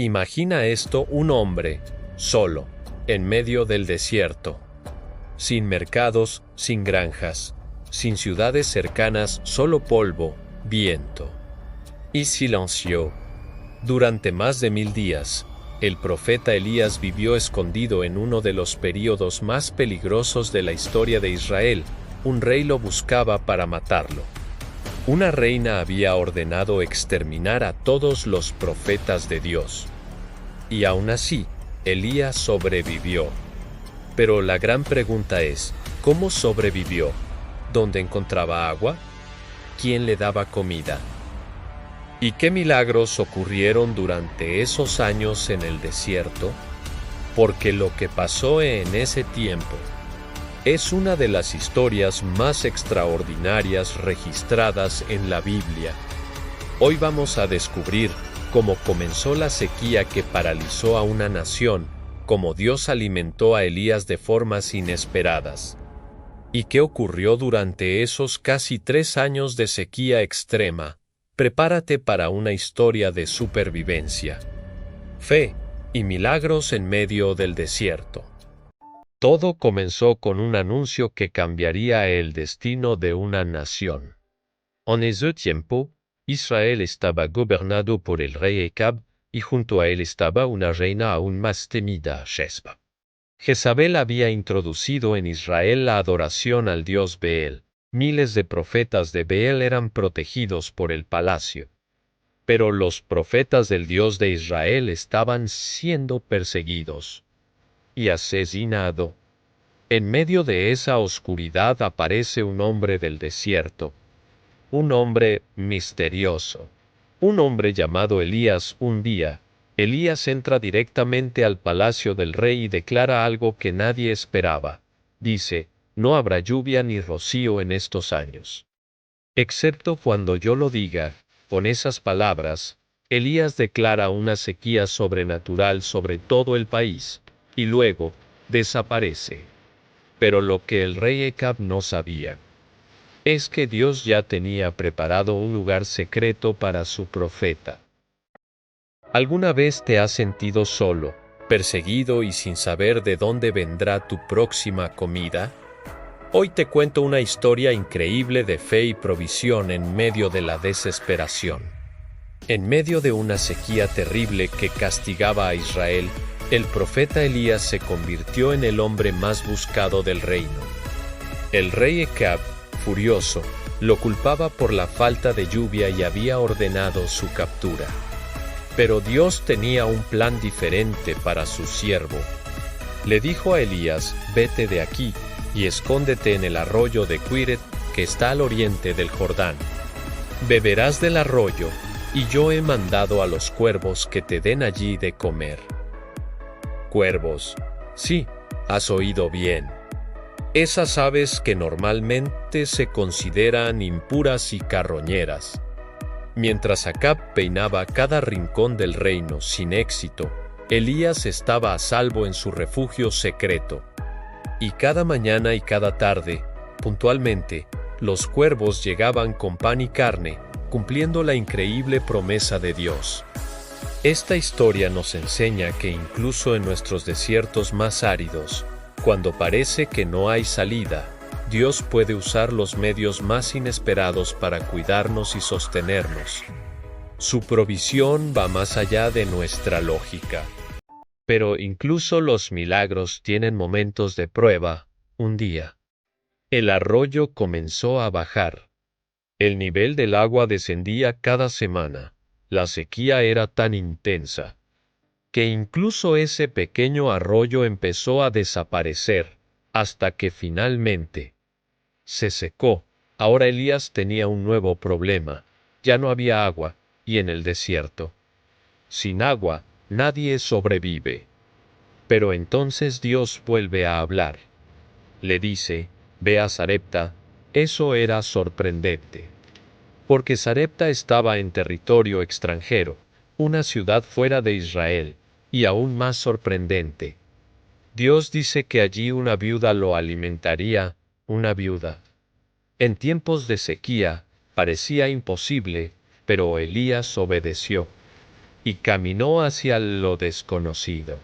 Imagina esto: un hombre, solo, en medio del desierto. Sin mercados, sin granjas, sin ciudades cercanas, solo polvo, viento. Y silencio. Durante más de 1000 días, el profeta Elías vivió escondido en uno de los períodos más peligrosos de la historia de Israel. Un rey lo buscaba para matarlo. Una reina había ordenado exterminar a todos los profetas de Dios. Y aún así, Elías sobrevivió. Pero la gran pregunta es, ¿cómo sobrevivió? ¿Dónde encontraba agua? ¿Quién le daba comida? ¿Y qué milagros ocurrieron durante esos años en el desierto? Porque lo que pasó en ese tiempo es una de las historias más extraordinarias registradas en la Biblia. Hoy vamos a descubrir cómo comenzó la sequía que paralizó a una nación, cómo Dios alimentó a Elías de formas inesperadas, y qué ocurrió durante esos casi 3 años de sequía extrema. Prepárate para una historia de supervivencia, fe y milagros en medio del desierto. Todo comenzó con un anuncio que cambiaría el destino de una nación. En ese tiempo, Israel estaba gobernado por el rey Acab, y junto a él estaba una reina aún más temida, Jezabel. Jezabel había introducido en Israel la adoración al dios Beel. Miles de profetas de Beel eran protegidos por el palacio. Pero los profetas del Dios de Israel estaban siendo perseguidos y asesinados. En medio de esa oscuridad aparece un hombre del desierto, un hombre misterioso, un hombre llamado Elías. Un día, Elías entra directamente al palacio del rey y declara algo que nadie esperaba. Dice: no habrá lluvia ni rocío en estos años, excepto cuando yo lo diga. Con esas palabras, Elías declara una sequía sobrenatural sobre todo el país, y luego desaparece. Pero lo que el rey Acab no sabía es que Dios ya tenía preparado un lugar secreto para su profeta. ¿Alguna vez te has sentido solo, perseguido y sin saber de dónde vendrá tu próxima comida? Hoy te cuento una historia increíble de fe y provisión en medio de la desesperación. En medio de una sequía terrible que castigaba a Israel, el profeta Elías se convirtió en el hombre más buscado del reino. El rey Acab, furioso, lo culpaba por la falta de lluvia y había ordenado su captura. Pero Dios tenía un plan diferente para su siervo. Le dijo a Elías: vete de aquí y escóndete en el arroyo de Quiret, que está al oriente del Jordán. Beberás del arroyo, y yo he mandado a los cuervos que te den allí de comer. Cuervos. Sí, has oído bien. Esas aves que normalmente se consideran impuras y carroñeras. Mientras Acab peinaba cada rincón del reino sin éxito, Elías estaba a salvo en su refugio secreto. Y cada mañana y cada tarde, puntualmente, los cuervos llegaban con pan y carne, cumpliendo la increíble promesa de Dios. Esta historia nos enseña que incluso en nuestros desiertos más áridos, cuando parece que no hay salida, Dios puede usar los medios más inesperados para cuidarnos y sostenernos. Su provisión va más allá de nuestra lógica. Pero incluso los milagros tienen momentos de prueba. Un día, el arroyo comenzó a bajar. El nivel del agua descendía cada semana. La sequía era tan intensa que incluso ese pequeño arroyo empezó a desaparecer, hasta que finalmente se secó. Ahora Elías tenía un nuevo problema. Ya no había agua, y en el desierto, sin agua, nadie sobrevive. Pero entonces Dios vuelve a hablar. Le dice: ve a Sarepta. Eso era sorprendente, porque Sarepta estaba en territorio extranjero, una ciudad fuera de Israel, y aún más sorprendente. Dios dice que allí una viuda lo alimentaría, una viuda. En tiempos de sequía, parecía imposible, pero Elías obedeció. y caminó hacia lo desconocido.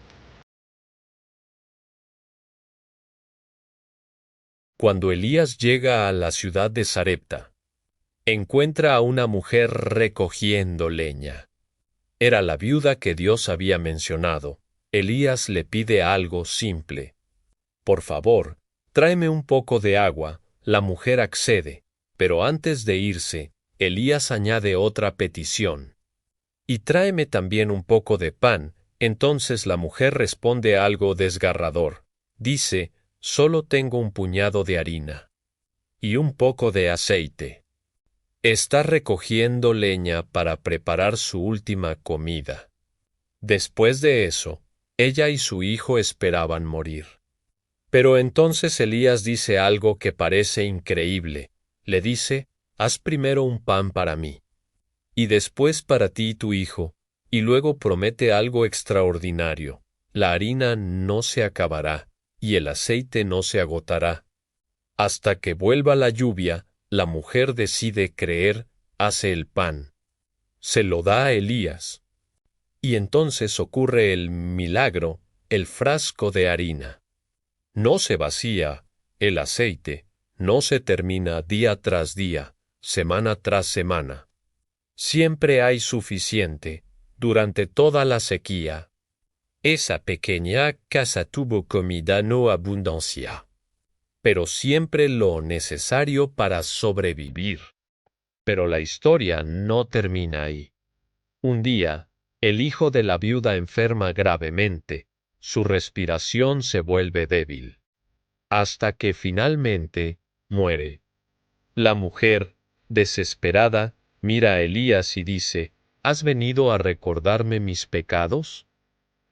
Cuando Elías llega a la ciudad de Sarepta, encuentra a una mujer recogiendo leña. Era la viuda que Dios había mencionado. Elías le pide algo simple. Por favor, tráeme un poco de agua. La mujer accede, pero antes de irse, Elías añade otra petición. Y tráeme también un poco de pan. Entonces la mujer responde algo desgarrador. Dice, solo tengo un puñado de harina y un poco de aceite. Está recogiendo leña para preparar su última comida. Después de eso, ella y su hijo esperaban morir. Pero entonces Elías dice algo que parece increíble. Le dice, haz primero un pan para mí, y después para ti y tu hijo, y luego promete algo extraordinario. La harina no se acabará, y el aceite no se agotará. Hasta que vuelva la lluvia, la mujer decide creer, hace el pan. Se lo da a Elías. Y entonces ocurre el milagro, el frasco de harina. No se vacía, el aceite, no se termina día tras día, semana tras semana. Siempre hay suficiente, durante toda la sequía. Esa pequeña casa tuvo comida no abundancia, pero siempre lo necesario para sobrevivir. Pero la historia no termina ahí. Un día, el hijo de la viuda enferma gravemente, su respiración se vuelve débil, hasta que finalmente muere. La mujer, desesperada, mira a Elías y dice, ¿has venido a recordarme mis pecados?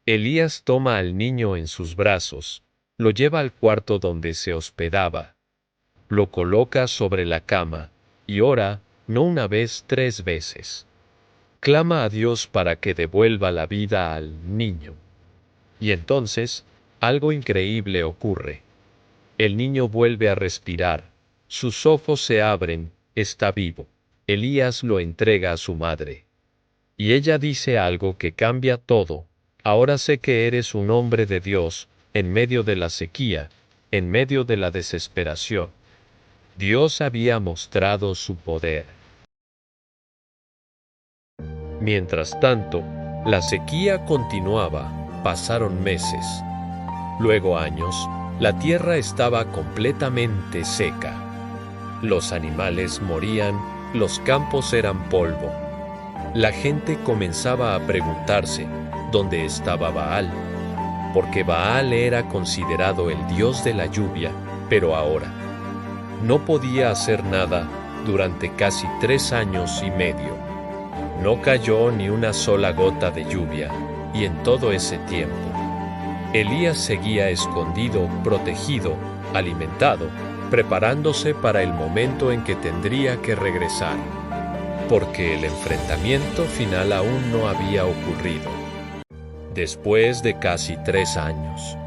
Elías toma al niño en sus brazos, lo lleva al cuarto donde se hospedaba, lo coloca sobre la cama, y ora, no una vez, 3 veces. Clama a Dios para que devuelva la vida al niño. Y entonces, algo increíble ocurre. El niño vuelve a respirar, sus ojos se abren, está vivo. Elías lo entrega a su madre. Y ella dice algo que cambia todo. Ahora sé que eres un hombre de Dios, en medio de la sequía, en medio de la desesperación. Dios había mostrado su poder. Mientras tanto, la sequía continuaba, pasaron meses. Luego años, la tierra estaba completamente seca. Los animales morían, los campos eran polvo. La gente comenzaba a preguntarse, ¿dónde estaba Baal? Porque Baal era considerado el dios de la lluvia, pero ahora no podía hacer nada durante casi 3 años y medio. No cayó ni una sola gota de lluvia, y en todo ese tiempo, Elías seguía escondido, protegido, alimentado, preparándose para el momento en que tendría que regresar, porque el enfrentamiento final aún no había ocurrido. Después de casi 3 años,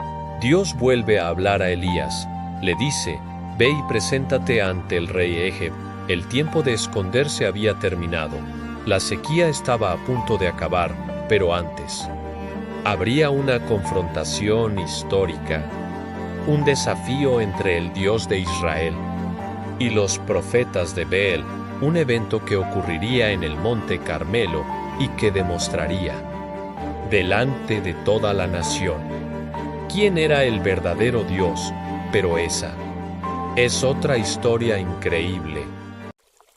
Dios vuelve a hablar a Elías. Le dice, ve y preséntate ante el rey Eheb. El tiempo de esconderse había terminado. La sequía estaba a punto de acabar, pero antes, habría una confrontación histórica, un desafío entre el Dios de Israel y los profetas de Beel, un evento que ocurriría en el monte Carmelo y que demostraría, delante de toda la nación, quién era el verdadero Dios. Pero esa es otra historia increíble.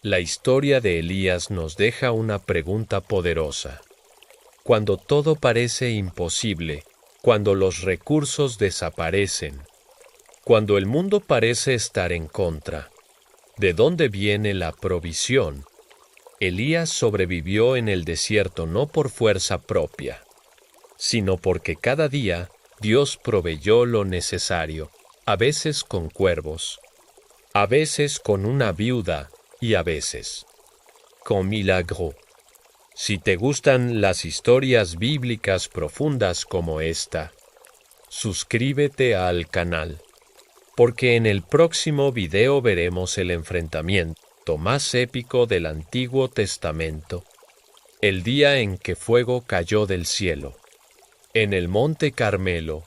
La historia de Elías nos deja una pregunta poderosa. Cuando todo parece imposible, cuando los recursos desaparecen, cuando el mundo parece estar en contra, ¿de dónde viene la provisión? Elías sobrevivió en el desierto no por fuerza propia, sino porque cada día Dios proveyó lo necesario, a veces con cuervos, a veces con una viuda y a veces con milagro. Si te gustan las historias bíblicas profundas como esta, suscríbete al canal, porque en el próximo video veremos el enfrentamiento más épico del Antiguo Testamento. El día en que fuego cayó del cielo. En el monte Carmelo,